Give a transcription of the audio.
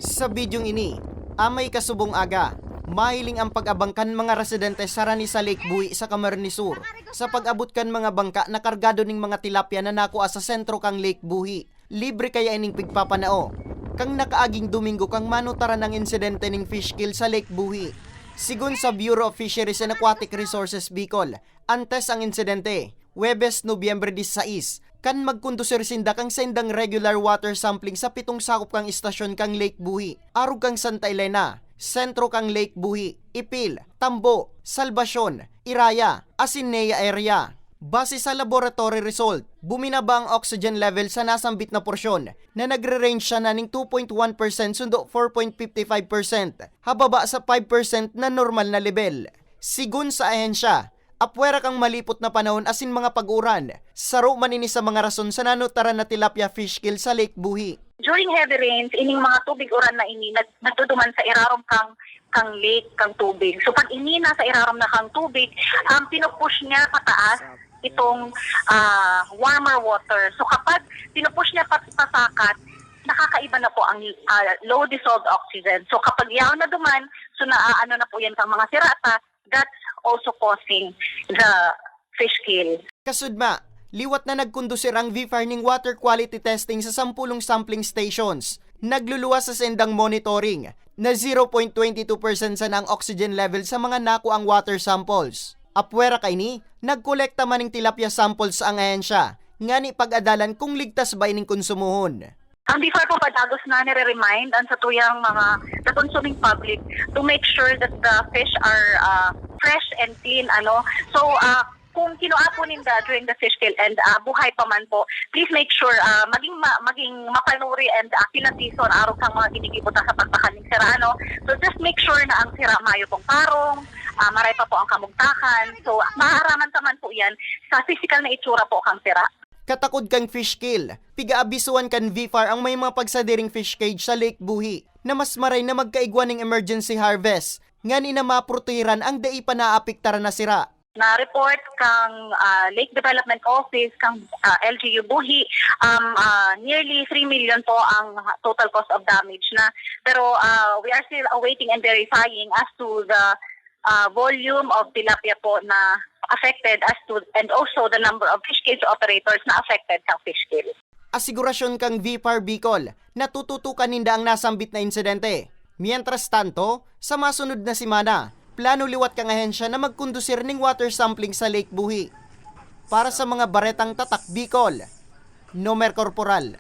Sa bidyong ini, amay kasubong aga, mahiling ang pag-abangkan mga residente sa rani sa Lake Buhi sa Camarines Sur sa pag-abot kan mga bangka na kargado ning mga tilapia na nakuha sa sentro kang Lake Buhi. Libre kaya ining pigpapanao. Kang nakaaging Domingo kang manutara ng insidente ning fish kill sa Lake Buhi. Sigun sa Bureau of Fisheries and Aquatic Resources Bicol, antes ang insidente, Huwebes, Nobyembre 16, kan magkondusir sinda kang sendang regular water sampling sa 7 sakop kang istasyon kang Lake Buhi, arug kang Santa Elena, sentro kang Lake Buhi, Ipil, Tambo, Salvacion, Iraya, Asinea area. Base sa laboratory result, buminaba ang oxygen level sa nasambit na porsyon na nagre-range siya na ning 2.1% sundo 4.55%, hababa sa 5% na normal na level. Sigun sa ahensya, apwera kang malipot na panahon asin mga pag-uran, saro manini sa mga rason sa nanutaran na tilapia fish kill sa Lake Buhi. During heavy rains, ining mga tubig uran na ini nagtuduman sa irarom kang lake, kang tubig. So pag ini nasa irarom na kang tubig, pinupush niya pataas itong warmer water. So kapag pinupush niya pasakat, nakakaiba na po ang low dissolved oxygen. So kapag yaw na duman, so naaano na po yan kang mga sirata, that's also causing the fish kill. Kasudma, liwat na nagkondusir ang VFAR ning water quality testing sa 10 sampling stations. Nagluluwas sa sendang monitoring na 0.22% sa ang oxygen level sa mga nakuang water samples. Apwera kay ni, nagkolekta man ng tilapia samples ang ahensya, nga ni pag-adalan kung ligtas ba ining konsumuhon. Ang BFAR po padagos na nire-remind ang sa tuyang mga the consuming public to make sure that the fish are fresh and clean. So kung kinuapo ninda during the fish kill and buhay pa man po, please make sure maging mapanuri and kinatison araw kang mga ginigibutan sa pagpakaling sira. So just make sure na ang sira mayo pong parong, maray pa po ang kamugtakan. So maaraman taman po yan sa physical na itsura po kang sira. Katakod kang fish kill, pigaabisuan kan VFAR ang may mga pagsadiring fish cage sa Lake Buhi na mas maray na magkaigwan ng emergency harvest, nga ni na maprotehiran ang dai pa naapiktaran na sira. Na-report kang Lake Development Office, kang LGU Buhi, nearly 3 million po ang total cost of damage na. Pero we are still awaiting and verifying as to the volume of tilapia po na affected and also the number of fish cage operators na affected sa fish kill. Asigurasyon kang VFAR Bicol na tututukan ninda ang nasambit na insidente. Mientras tanto, sa masunod na simana, plano liwat kang ahensya na magkondusir ning water sampling sa Lake Buhi. Para sa mga baretang tatak Bicol, Nomer Corporal.